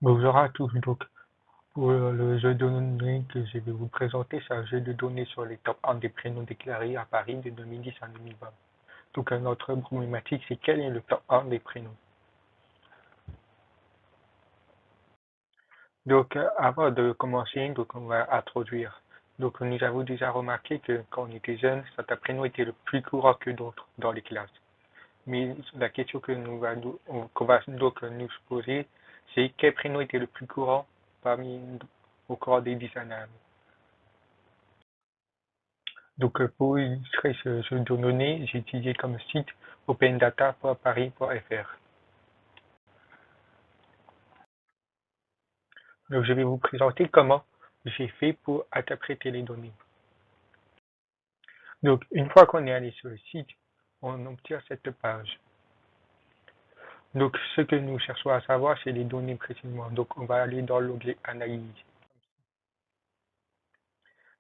Bonjour à tous, donc pour le jeu de données que je vais vous présenter, c'est un jeu de données sur les top 1 des prénoms déclarés à Paris de 2010 à 2020. Donc notre problématique, c'est quel est le top 1 des prénoms. Donc avant de commencer, donc on va introduire. Donc nous avons déjà remarqué que quand on était jeune, certains prénoms étaient le plus courant que d'autres dans les classes. Mais la question qu'on va donc nous poser, c'est quel prénom était le plus courant parmi au cours des 10 années. Donc pour illustrer ce jeu de données, j'ai utilisé comme site opendata.paris.fr. Donc je vais vous présenter comment j'ai fait pour interpréter les données. Donc une fois qu'on est allé sur le site, on obtient cette page. Donc ce que nous cherchons à savoir, c'est les données précisément. Donc on va aller dans l'onglet analyse.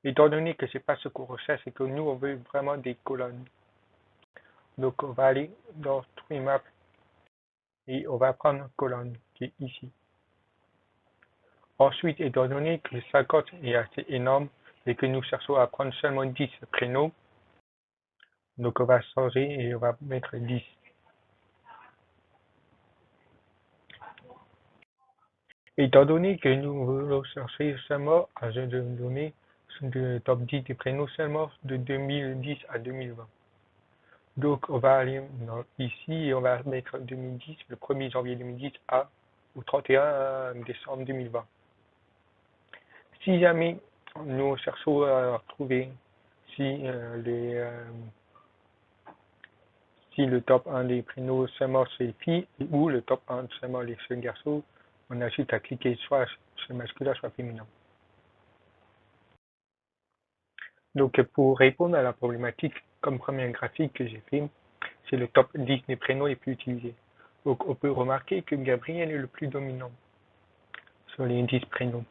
Étant donné que c'est pas ce qu'on recherche, c'est que nous on veut vraiment des colonnes. Donc on va aller dans Trimap et on va prendre une colonne qui est ici. Ensuite, étant donné que 50 est assez énorme et que nous cherchons à prendre seulement 10 prénoms, donc on va changer et on va mettre 10. Étant donné que nous voulons chercher seulement un jeu de données de top 10 des prénoms seulement de 2010 à 2020. Donc on va aller ici et on va mettre 2010, le 1er janvier 2010 au 31 décembre 2020. Si jamais nous cherchons à trouver si le top 1 des prénoms seulement c'est les filles ou le top 1 seulement les jeunes garçons, on a juste à cliquer soit sur masculin soit féminin. Donc pour répondre à la problématique, comme premier graphique que j'ai fait, c'est le top 10 des prénoms les plus utilisés. Donc on peut remarquer que Gabriel est le plus dominant sur les 10 prénoms.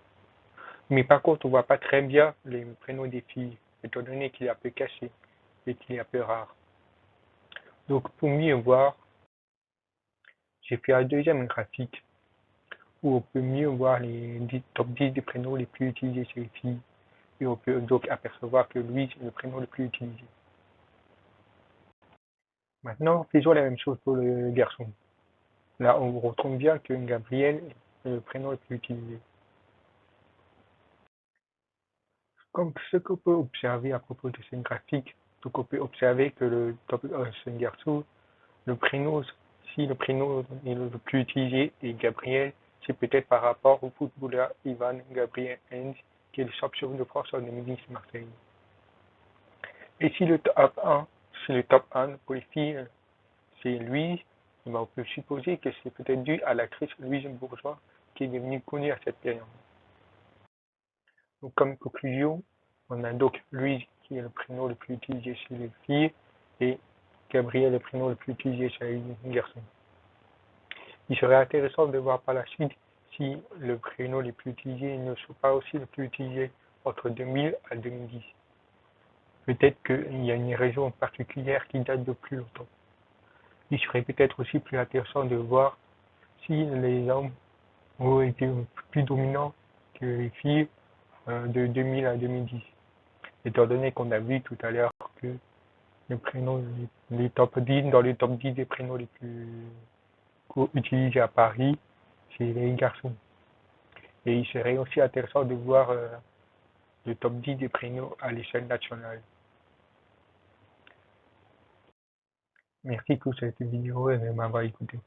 Mais par contre, on ne voit pas très bien les prénoms des filles, étant donné qu'il est un peu caché et qu'il est un peu rare. Donc pour mieux voir, j'ai fait un deuxième graphique où on peut mieux voir les top 10 des prénoms les plus utilisés chez les filles. Et on peut donc apercevoir que Louise est le prénom le plus utilisé. Maintenant, faisons la même chose pour le garçon. Là, on retrouve bien que Gabriel est le prénom le plus utilisé. Comme ce qu'on peut observer à propos de ce graphique, donc on peut observer que le top 1 c'est un garçon, le prénom, si le prénom est le plus utilisé est Gabriel, c'est peut-être par rapport au footballeur Ivan Gabriel Hens, qui est le champion de France en 2010 Marseille. Et si le top 1 pour les filles, c'est Louise, on peut supposer que c'est peut-être dû à l'actrice Louise Bourgeois qui est devenue connue à cette période. Donc, comme conclusion, on a donc Louise qui est le prénom le plus utilisé chez les filles et Gabriel le prénom le plus utilisé chez les garçons. Il serait intéressant de voir par la suite si le prénom les plus utilisés ne sont pas aussi les plus utilisés entre 2000 à 2010. Peut-être qu'il y a une région particulière qui date de plus longtemps. Il serait peut-être aussi plus intéressant de voir si les hommes ont été plus dominants que les filles de 2000 à 2010. Étant donné qu'on a vu tout à l'heure que les prénoms, les top 10, dans les top 10 des prénoms les plus utilisés à Paris, c'est les garçons. Et il serait aussi intéressant de voir le top 10 des prénoms à l'échelle nationale. Merci pour cette vidéo et de m'avoir écouté.